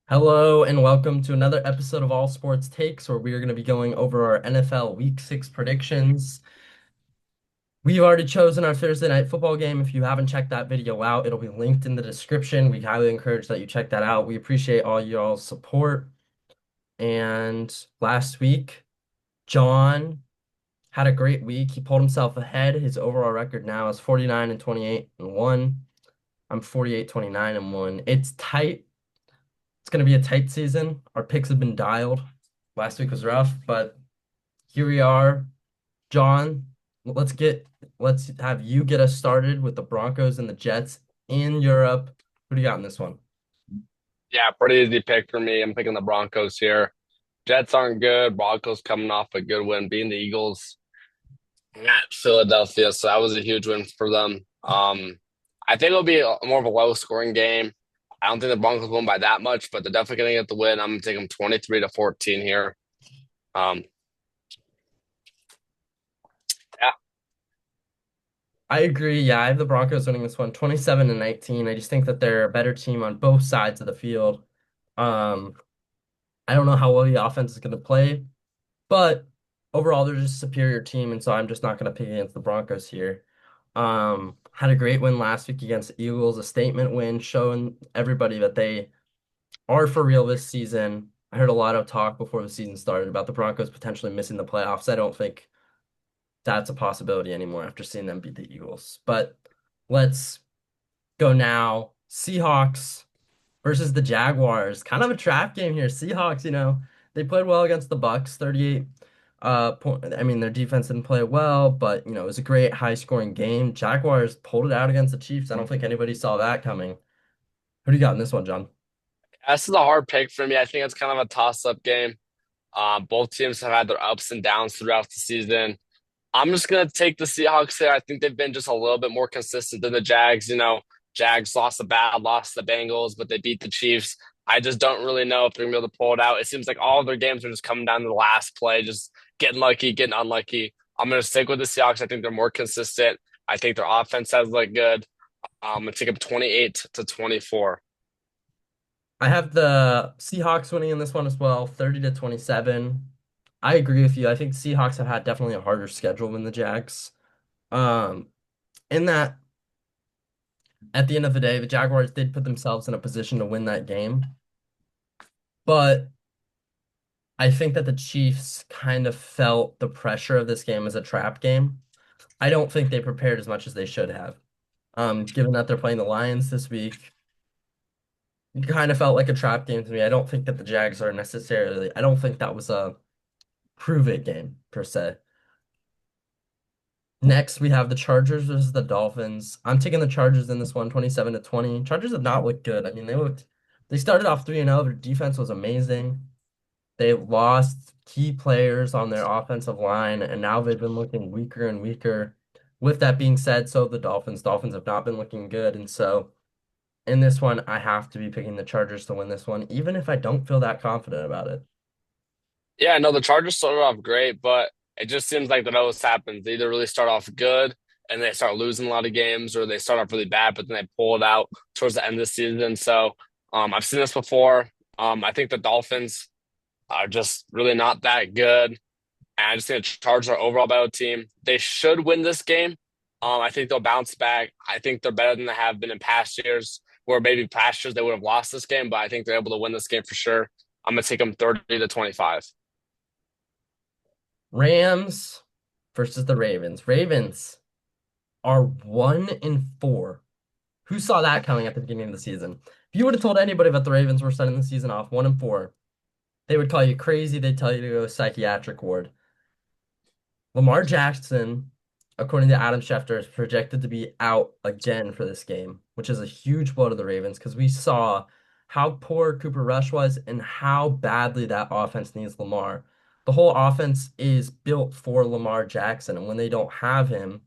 Hello and welcome to another episode of All Sports Takes, where we are going to be going over our NFL Week 6 predictions. We've already chosen our Thursday night football game. If you haven't checked that video out, it'll be linked in the description. We highly encourage that you check that out. We appreciate all y'all's support. And last week, John had a great week. He pulled himself ahead. His overall record now is 49 and 28 and 1. I'm 48, 29 and 1. It's tight. It's going to be a tight season. Our picks have been dialed. Last week was rough, but here we are. John, let's have you get us started with the Broncos and the Jets in Europe. Who do you got in this one? Yeah, pretty easy pick for me. I'm picking the Broncos here. Jets aren't good. Broncos coming off a good win, beating the Eagles at Philadelphia. So that was a huge win for them. I think it'll be more of a low scoring game. I don't think the Broncos win by that much, but they're definitely going to get the win. I'm going to take them 23 to 14 here. Um, yeah, I agree. Yeah, I have the Broncos winning this one 27 to 19. I just think that they're a better team on both sides of the field. Um, I don't know how well the offense is going to play, but overall they're just a superior team, and so I'm just not going to pick against the Broncos here. Had a great win last week against the Eagles, a statement win, showing everybody that they are for real this season. I heard a lot of talk before the season started about the Broncos potentially missing the playoffs. I don't think that's a possibility anymore after seeing them beat the Eagles. But let's go now. Seahawks versus the Jaguars. Kind of a trap game here. Seahawks, they played well against the Bucks, 38 point. I mean, their defense didn't play well, but it was a great high scoring game. Jaguars pulled it out against the Chiefs. I don't think anybody saw that coming. Who do you got in this one, John? this is a hard pick for me. I think it's kind of a toss up game. Both teams have had their ups and downs throughout the season. I'm just gonna take the Seahawks here. I think they've been just a little bit more consistent than the Jags. Jags lost the bad, lost the Bengals, but they beat the Chiefs. I just don't really know if they're gonna be able to pull it out. It seems like all of their games are just coming down to the last play, just getting lucky, getting unlucky. I'm gonna stick with the Seahawks. I think they're more consistent. I think their offense has looked good. I'm gonna take them 28 to 24. I have the Seahawks winning in this one as well, 30 to 27. I agree with you. I think Seahawks have had definitely a harder schedule than the Jags. Um, in that at the end of the day, the Jaguars did put themselves in a position to win that game. But I think that the Chiefs kind of felt the pressure of this game as a trap game. I don't think they prepared as much as they should have. Given that they're playing the Lions this week, it kind of felt like a trap game to me. I don't think that the Jags are necessarily, I don't think that was a prove it game per se. Next, we have the Chargers versus the Dolphins. I'm taking the Chargers in this one, 27 to 20. Chargers have not looked good. I mean, they started off 3-0. Their defense was amazing. They lost key players on their offensive line, and now they've been looking weaker and weaker. With that being said, so have the Dolphins. Dolphins have not been looking good, and so in this one, I have to be picking the Chargers to win this one, even if I don't feel that confident about it. Yeah, no, the Chargers started off great, but it just seems like that always happens. They either really start off good and they start losing a lot of games, or they start off really bad, but then they pull it out towards the end of the season. So I've seen this before. I think the Dolphins are just really not that good. And I just think the Chargers are overall better team. They should win this game. I think they'll bounce back. I think they're better than they have been in past years, where maybe past years they would have lost this game, but I think they're able to win this game for sure. I'm gonna take them 30 to 25. Rams versus the Ravens. Ravens are 1-4. Who saw that coming at the beginning of the season? If you would have told anybody that the Ravens were starting the season off 1-4, they would call you crazy. They'd tell you to go psychiatric ward. Lamar Jackson, according to Adam Schefter, is projected to be out again for this game, which is a huge blow to the Ravens because we saw how poor Cooper Rush was and how badly that offense needs Lamar. The whole offense is built for Lamar Jackson, and when they don't have him,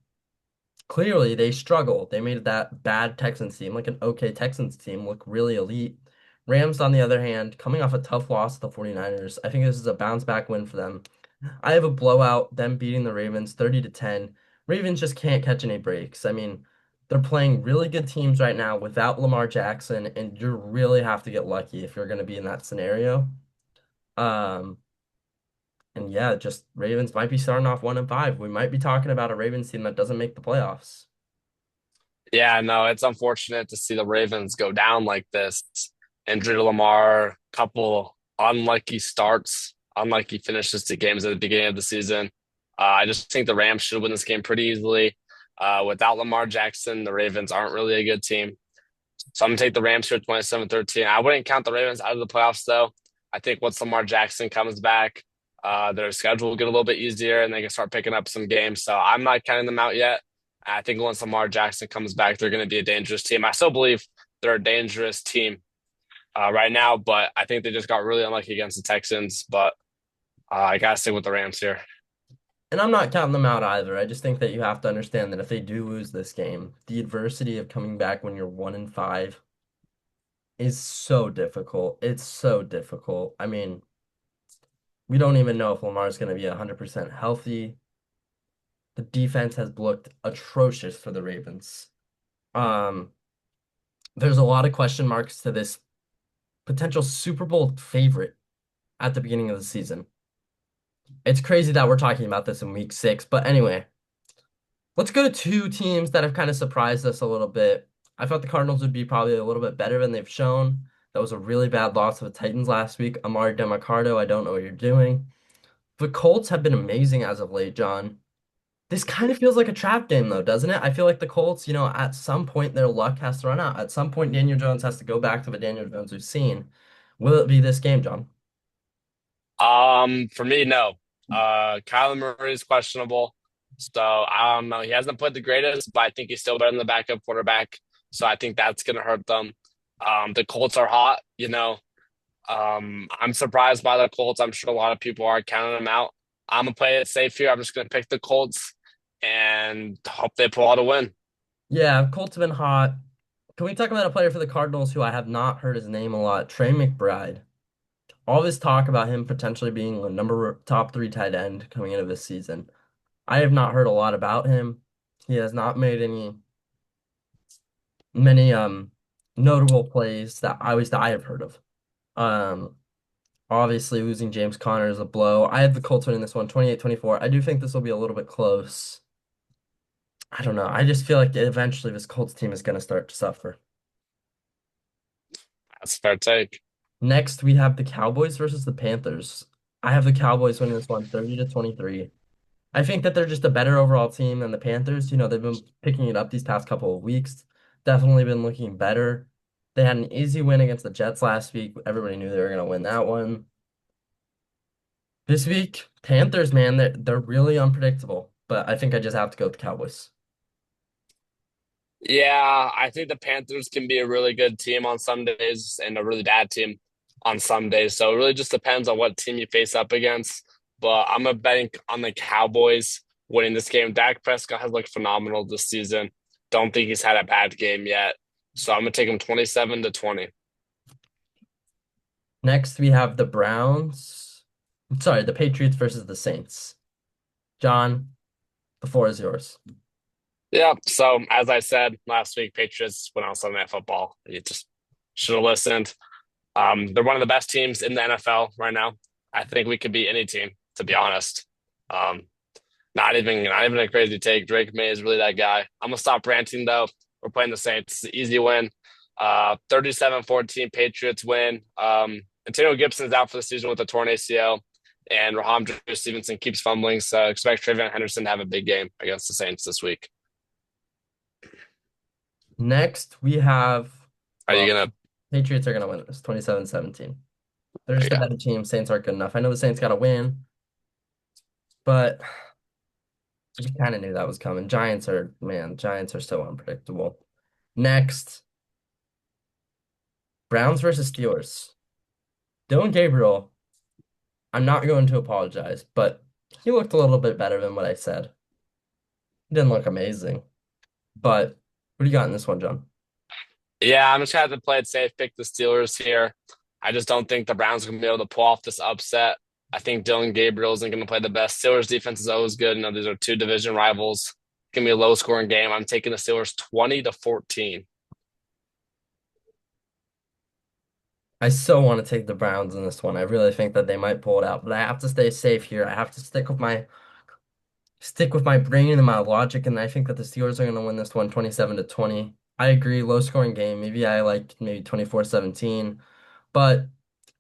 clearly they struggle. They made that bad Texans team, like an okay Texans team, look really elite. Rams, on the other hand, coming off a tough loss to the 49ers, I think this is a bounce back win for them. I have a blowout, them beating the Ravens 30 to 10. Ravens just can't catch any breaks. I mean, They're playing really good teams right now without Lamar Jackson, and you really have to get lucky if you're going to be in that scenario. Um, and yeah, just Ravens might be starting off 1-5. We might be talking about a Ravens team that doesn't make the playoffs. Yeah, no, it's unfortunate to see the Ravens go down like this. Injury to Lamar, couple unlucky starts, unlucky finishes to games at the beginning of the season. I just think the Rams should win this game pretty easily. Without Lamar Jackson, the Ravens aren't really a good team. So I'm gonna take the Rams here 27-13. I wouldn't count the Ravens out of the playoffs though. I think once Lamar Jackson comes back, their schedule will get a little bit easier and they can start picking up some games. So I'm not counting them out yet. I think once Lamar Jackson comes back, they're going to be a dangerous team. I still believe they're a dangerous team right now, but I think they just got really unlucky against the Texans. But I gotta stick with the Rams here. And I'm not counting them out either. I just think that you have to understand that if they do lose this game, the adversity of coming back when you're 1-5 is so difficult. It's so difficult. I mean, we don't even know if Lamar's going to be 100% healthy. The defense has looked atrocious for the Ravens. Um, there's a lot of question marks to this potential Super Bowl favorite at the beginning of the season. It's crazy that we're talking about this in week 6, but anyway, let's go to two teams that have kind of surprised us a little bit. I thought the Cardinals would be probably a little bit better than they've shown. That was a really bad loss to the Titans last week. Amari DeMarcado, I don't know what you're doing. The Colts have been amazing as of late, John. This kind of feels like a trap game, though, doesn't it? I feel like the Colts, at some point their luck has to run out. At some point, Daniel Jones has to go back to the Daniel Jones we've seen. Will it be this game, John? For me, no. Kyler Murray is questionable, so I don't know. He hasn't played the greatest, but I think he's still better than the backup quarterback. So I think that's gonna hurt them. The Colts are hot, you know. I'm surprised by the Colts. I'm sure a lot of people are counting them out. I'm gonna play it safe here. I'm just gonna pick the Colts and hope they pull out a win. Yeah, Colts have been hot. Can we talk about a player for the Cardinals who I have not heard his name a lot? Trey McBride. All this talk about him potentially being a number top 3 tight end coming into this season. I have not heard a lot about him. He has not made many notable plays that I have heard of. Um Obviously losing James Conner is a blow. I have the Colts winning this one 28-24. I do think this will be a little bit close. I don't know. I just feel like eventually this Colts team is going to start to suffer. That's a fair take. Next, we have the Cowboys versus the Panthers. I have the Cowboys winning this one 30-23. I think that they're just a better overall team than the Panthers. They've been picking it up these past couple of weeks. Definitely been looking better. They had an easy win against the Jets last week. Everybody knew they were going to win that one. This week, Panthers, man, they're really unpredictable. But I think I just have to go with the Cowboys. Yeah, I think the Panthers can be a really good team on some days and a really bad team on some days. So it really just depends on what team you face up against. But I'm a betting on the Cowboys winning this game. Dak Prescott has looked phenomenal this season. Don't think he's had a bad game yet. So I'm gonna take him 27-20. Next, we have the Browns. Sorry, the Patriots versus the Saints. John, the floor is yours. Yeah. So as I said last week, Patriots went on Sunday Night Football. You just should have listened. They're one of the best teams in the NFL right now. I think we could beat any team, to be honest. Um, not even a crazy take. Drake May is really that guy. I'm gonna stop ranting though. We're playing the Saints. It's an easy win. 37-14 Patriots win. Antonio Gibson's out for the season with a torn ACL, and Rahamdre Stevenson keeps fumbling. So expect Travion Henderson to have a big game against the Saints this week. Next, we have, Are you well, gonna? Patriots are going to win this 27-17. They're just a Yeah, better team. Saints aren't good enough. I know the Saints got to win, but you kind of knew that was coming. Giants are so unpredictable. Next, Browns versus Steelers. Dylan Gabriel, I'm not going to apologize, but he looked a little bit better than what I said. He didn't look amazing, but what do you got in this one, John? yeah. I'm just gonna have to play it safe. Pick the Steelers here. I just don't think the Browns are gonna be able to pull off this upset. I think Dylan Gabriel isn't gonna play the best. Steelers defense is always good. These are two division rivals. gonna be a low scoring game. I'm taking the Steelers 20-14. I so want to take the Browns in this one. I really think that they might pull it out, but I have to stay safe here. I have to stick with my brain and my logic, and I think that the Steelers are going to win this one 27-20. I agree, low scoring game. Maybe I like maybe 24-17, but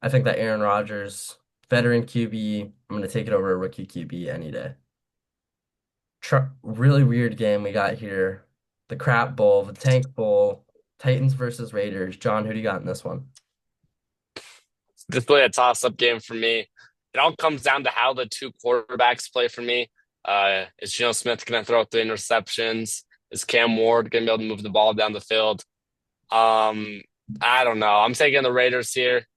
I think that Aaron Rodgers, veteran QB, I'm going to take it over a rookie QB any day. Really weird game we got here. The Crap Bowl, the Tank Bowl, Titans versus Raiders. John, who do you got in this one? This is really a toss up game for me. It all comes down to how the two quarterbacks play for me. Is Geno Smith going to throw 3 interceptions? Is Cam Ward going to be able to move the ball down the field? Um, I don't know. I'm taking the Raiders here.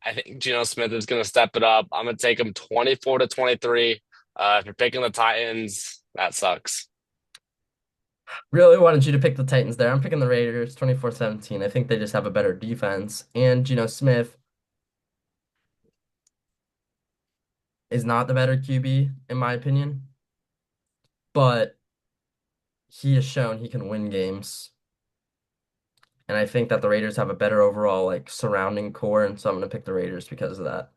I think Geno Smith is going to step it up. I'm going to take him 24-23. If you're picking the Titans, that sucks. Really wanted you to pick the Titans there. I'm picking the Raiders 24-17. I think they just have a better defense. And Smith is not the better QB, in my opinion, but he has shown he can win games. And I think that the Raiders have a better overall like surrounding core, and so I'm going to pick the Raiders because of that.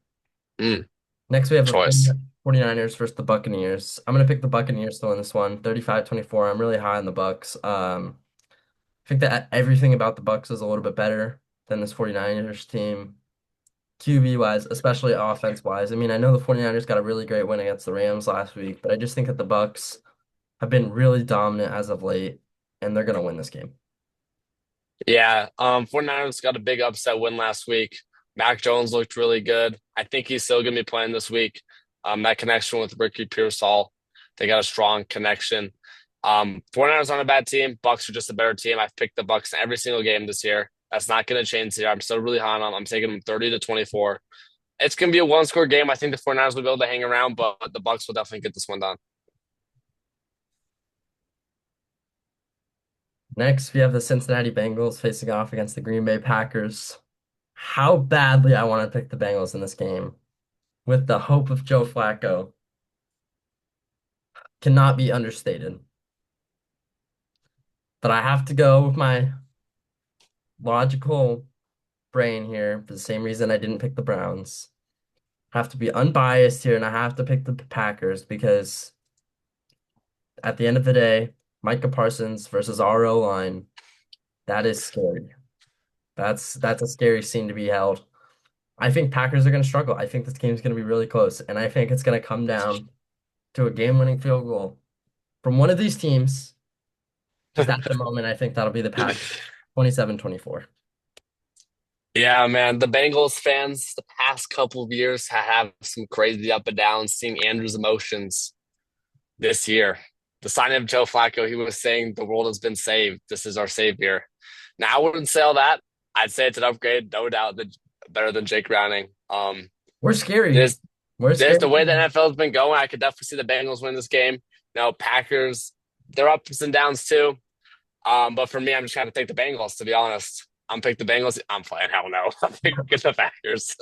Mm, Next, we have the choice. 49ers versus the Buccaneers. I'm going to pick the Buccaneers to win this one, 35-24. I'm really high on the Bucks. I think that everything about the Bucks is a little bit better than this 49ers team. QB wise, especially offense wise. I mean, I know the 49ers got a really great win against the Rams last week, but I just think that the Bucks have been really dominant as of late, and they're going to win this game. Yeah, 49ers got a big upset win last week. Mac Jones looked really good. I think he's still going to be playing this week. That connection with Ricky Pearsall, they got a strong connection. 49ers aren't a bad team. Bucks are just a better team. I've picked the Bucks in every single game this year. That's not going to change here. I'm still really high on them. I'm taking them 30-24. It's going to be a one-score game. I think the 49ers will be able to hang around, but the Bucks will definitely get this one done. Next, we have the Cincinnati Bengals facing off against the Green Bay Packers. How badly I want to pick the Bengals in this game with the hope of Joe Flacco cannot be understated. But I have to go with my logical brain here for the same reason I didn't pick the Browns. I have to be unbiased here and I have to pick the Packers because at the end of the day, Micah Parsons versus our O line, that is scary. That's a scary scene to be held. I think Packers are going to struggle. I think this game's going to be really close, and I think it's going to come down to a game-winning field goal from one of these teams. Just at the moment, I think that'll be the Packers, 27-24. Yeah, man. The Bengals fans the past couple of years have some crazy up and downs seeing Andrew's emotions this year. The signing of Joe Flacco, he was saying the world has been saved. This is our savior. Now, I wouldn't say all that. I'd say it's an upgrade, no doubt, better than Jake Browning. We're scary. There's We're there's the scary. way the NFL has been going. I could definitely see the Bengals win this game. Now, Packers, they're ups and downs too. But for me, I'm just going to take the Bengals, to be honest. I'm picking the Bengals. I'm playing. Hell no. I'm picking the Packers.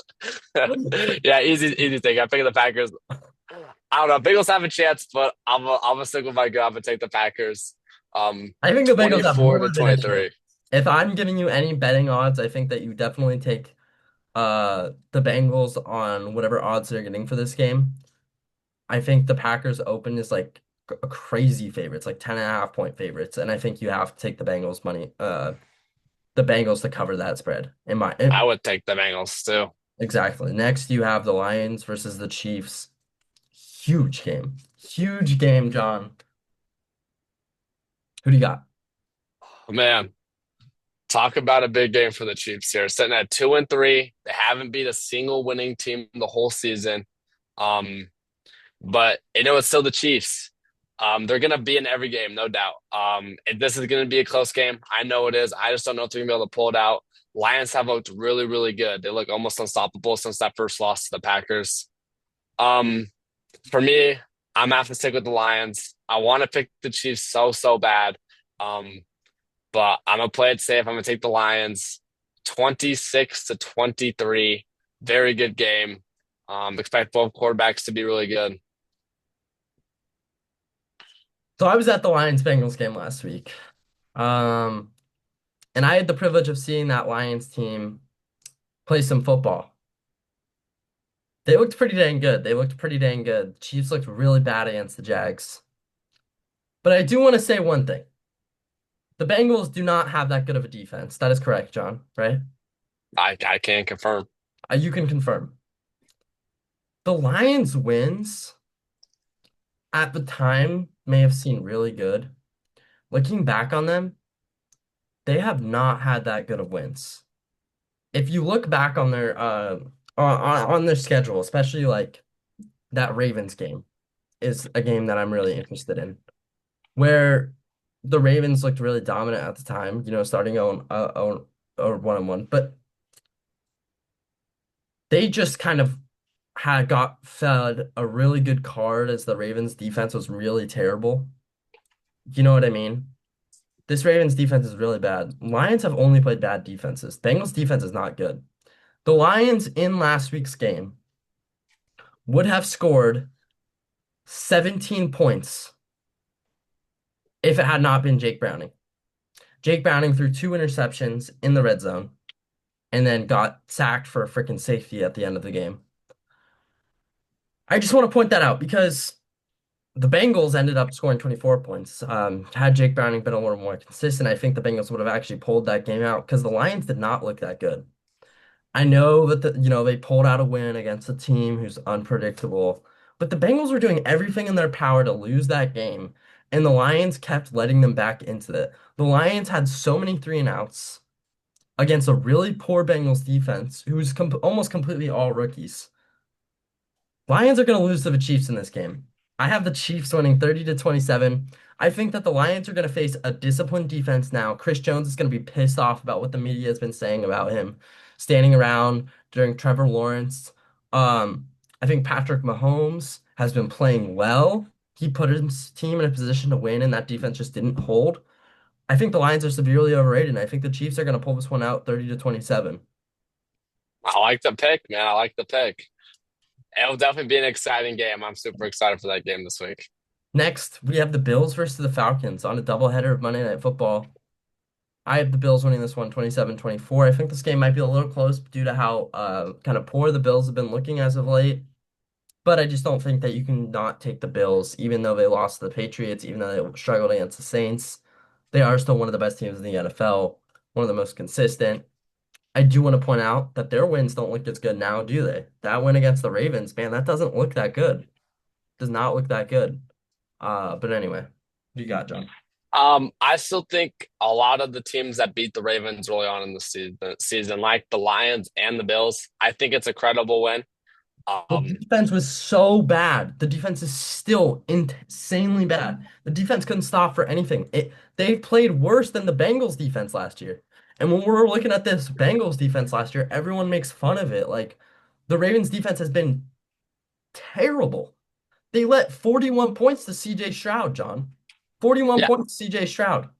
Yeah, easy thing. I'm picking the Packers. I don't know. Bengals have a chance, but I'm gonna stick with my gut. I'm gonna take the Packers. I think the Bengals have 24 more to than a chance. 23. If I'm giving you any betting odds, I think that you definitely take the Bengals on whatever odds they're getting for this game. I think the Packers open is like a crazy favorites, like 10.5 point favorites, and I think you have to take the Bengals money, the Bengals to cover that spread. I would take the Bengals too. Exactly. Next, you have the Lions versus the Chiefs. Huge game, John. Who do you got? Oh, man, talk about a big game for the Chiefs here. Sitting at 2-3. They haven't beat a single winning team the whole season. Um, but it's still the Chiefs. They're gonna be in every game, no doubt. This is gonna be a close game. I know it is. I just don't know if they're gonna be able to pull it out. Lions have looked really, really good. They look almost unstoppable since that first loss to the Packers. Um, for me, I'm gonna have to stick with the Lions. I want to pick the Chiefs so bad. Um, but I'm gonna play it safe. I'm gonna take the Lions 26-23. Very good game. Expect both quarterbacks to be really good. So I was at the Lions Bengals game last week. Um, and I had the privilege of seeing that Lions team play some football. They looked pretty dang good. They looked pretty dang good. The Chiefs looked really bad against the Jags. But I do want to say one thing. The Bengals do not have that good of a defense. That is correct, John, right? I can confirm. You can confirm. The Lions wins at the time may have seemed really good. Looking back on them, they have not had that good of wins. If you look back on their on their schedule, especially like that Ravens game is a game that I'm really interested in, where the Ravens looked really dominant at the time, starting on or 1-1, but they just kind of had got fed a really good card as the Ravens defense was really terrible. You know what I mean? This Ravens defense is really bad. Lions have only played bad defenses. Bengals defense is not good. The Lions in last week's game would have scored 17 points if it had not been Jake Browning. Jake Browning threw two interceptions in the red zone and then got sacked for a freaking safety at the end of the game. I just want to point that out because the Bengals ended up scoring 24 points. Had Jake Browning been a little more consistent, I think the Bengals would have actually pulled that game out because the Lions did not look that good. I know that they pulled out a win against a team who's unpredictable, but the Bengals were doing everything in their power to lose that game, and the Lions kept letting them back into it. The Lions had so many three and outs against a really poor Bengals defense, who's almost completely all rookies. Lions are going to lose to the Chiefs in this game. I have the Chiefs winning 30-27. I think that the Lions are going to face a disciplined defense now. Chris Jones is going to be pissed off about what the media has been saying about him standing around during Trevor Lawrence. I think Patrick Mahomes has been playing well. He put his team in a position to win, and that defense just didn't hold. I think the Lions are severely overrated, and I think the Chiefs are going to pull this one out 30-27. I like the pick, man. I like the pick. It'll definitely be an exciting game. I'm super excited for that game this week. Next, we have the Bills versus the Falcons on a doubleheader of Monday Night Football. I have the Bills winning this one 27-24. I think this game might be a little close due to how kind of poor the Bills have been looking as of late. But I just don't think that you can not take the Bills, even though they lost to the Patriots, even though they struggled against the Saints. They are still one of the best teams in the NFL, one of the most consistent. I do want to point out that their wins don't look as good now, do they? That win against the Ravens, man, that doesn't look that good. Does not look that good. But anyway, what do you got, John? I still think a lot of the teams that beat the Ravens early on in the season, like the Lions and the Bills, I think it's a credible win. The Um, defense was so bad. The defense is still insanely bad. The defense couldn't stop for anything. They played worse than the Bengals defense last year. And when we're looking at this Bengals defense last year, everyone makes fun of it. Like the Ravens defense has been terrible. They let 41 points to CJ Stroud, John. 41 yeah, points to CJ Stroud.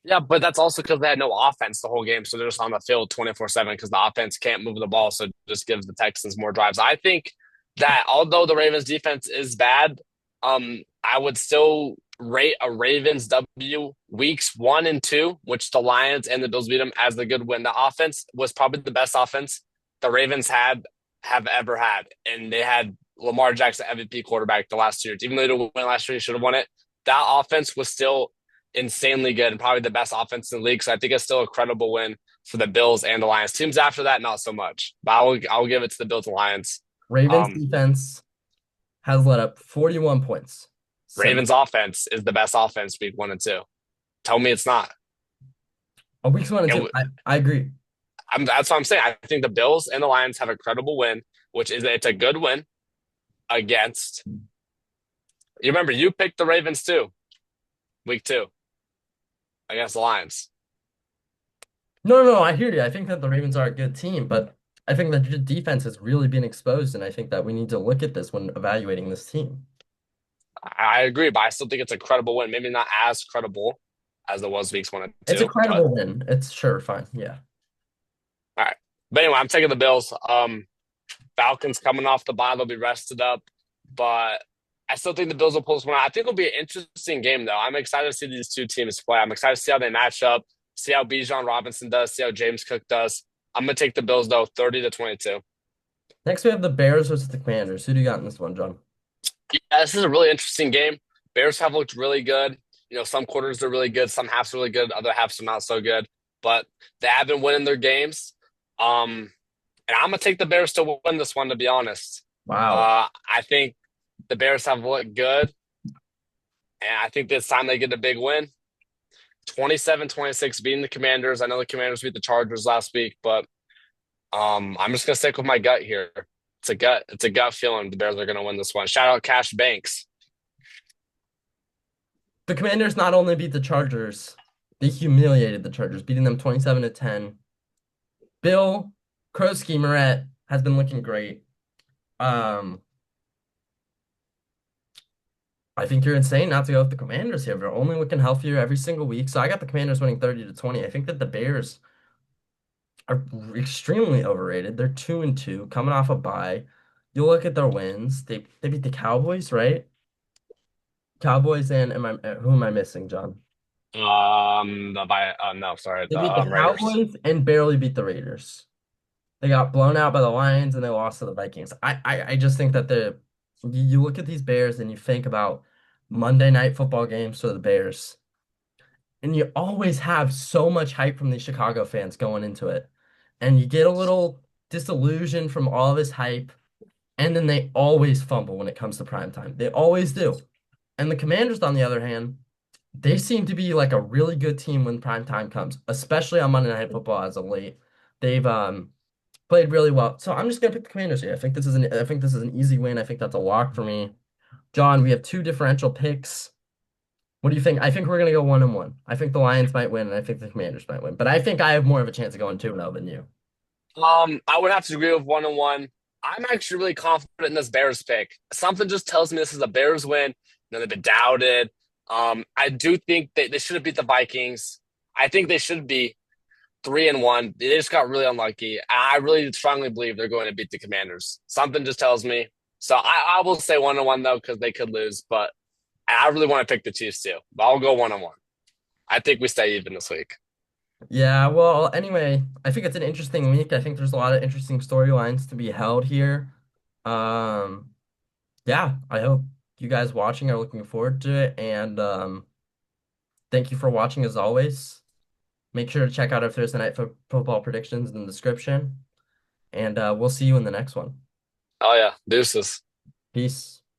yeah, but that's also because they had no offense the whole game, so they're just on the field 24/7 because the offense can't move the ball, so it just gives the Texans more drives. I think that although the Ravens defense is bad, I would still rate a Ravens W weeks 1 and 2, which the Lions and the Bills beat them, as a good win. The offense was probably the best offense the Ravens have ever had, and they had Lamar Jackson MVP quarterback the last 2 years. Even though they didn't win last year, he should have won it. That offense was still insanely good and probably the best offense in the league. So I think it's still a credible win for the Bills and the Lions. Teams after that, not so much. But I will give it to the Bills and Lions. Ravens Um, defense has let up 41 points. Ravens offense is the best offense week 1 and 2. Tell me it's not. Weeks one and two. It, I agree. that's what I'm saying. I think the Bills and the Lions have a credible win, which is it's a good win against. You remember you picked the Ravens too, week 2 against the Lions. No, no, no, I hear you. I think that the Ravens are a good team, but I think that the defense has really been exposed, and I think that we need to look at this when evaluating this team. I agree, but I still think it's a credible win. Maybe not as credible as it was weeks one and It's a two, but credible win. It's sure fine. Yeah. all right. But anyway, I'm taking the Bills. Falcons coming off the bye, they'll be rested up, but I still think the Bills will pull this one out. I think it'll be an interesting game, though. I'm excited to see these two teams play. I'm excited to see how they match up, see how Bijan Robinson does, see how James Cook does. I'm gonna take the Bills though, 30-22. Next, we have the Bears versus the Commanders. Who do you got in this one, John? Yeah, this is a really interesting game. Bears have looked really good. Some quarters are really good, some halves are really good, other halves are not so good. But they have been winning their games. And I'm gonna take the Bears to win this one, to be honest. Wow. I think the Bears have looked good, and I think this time they get a big win. 27-26 beating the Commanders. I know the Commanders beat the Chargers last week, but I'm just gonna stick with my gut here. It's a gut feeling the Bears are gonna win this one. Shout out Cash Banks. The Commanders not only beat the Chargers, they humiliated the Chargers, beating them 27-10. Bill Krosky has been looking great. Um, I think you're insane not to go with the Commanders here. They're only looking healthier every single week. So I got the Commanders winning 30-20. I think that the Bears are extremely overrated. They're 2-2, coming off a bye. You look at their wins. They beat the Cowboys, right? Cowboys and who am I missing, John? No, sorry, They the beat the Raiders. Cowboys and barely beat the Raiders. They got blown out by the Lions and they lost to the Vikings. I just think that you look at these Bears and you think about Monday night football games for the Bears, and you always have so much hype from these Chicago fans going into it. And you get a little disillusioned from all this hype, and then they always fumble when it comes to prime time. They always do. And the Commanders, on the other hand, they seem to be like a really good team when prime time comes, especially on Monday Night Football as of late. They've played really well. So I'm just gonna pick the Commanders here. I think this is an easy win. I think that's a lock for me. John, we have two differential picks. What do you think? I think we're gonna go 1-1. I think the Lions might win, and I think the Commanders might win. But I think I have more of a chance of going 2-0 than you. I would have to agree with 1-1. I'm actually really confident in this Bears pick. Something just tells me this is a Bears win. They've been doubted. I do think they should have beat the Vikings. I think they should be 3-1. They just got really unlucky. I really strongly believe they're going to beat the Commanders. Something just tells me. So I will say 1-1 though, because they could lose. But I really want to pick the Chiefs too. But I'll go 1-1. I think we stay even this week. Yeah, well, anyway, I think it's an interesting week. I think there's a lot of interesting storylines to be held here. Um, yeah, I hope you guys watching are looking forward to it. And thank you for watching as always. Make sure to check out our Thursday night football predictions in the description. And we'll see you in the next one. Oh yeah, deuces. Peace.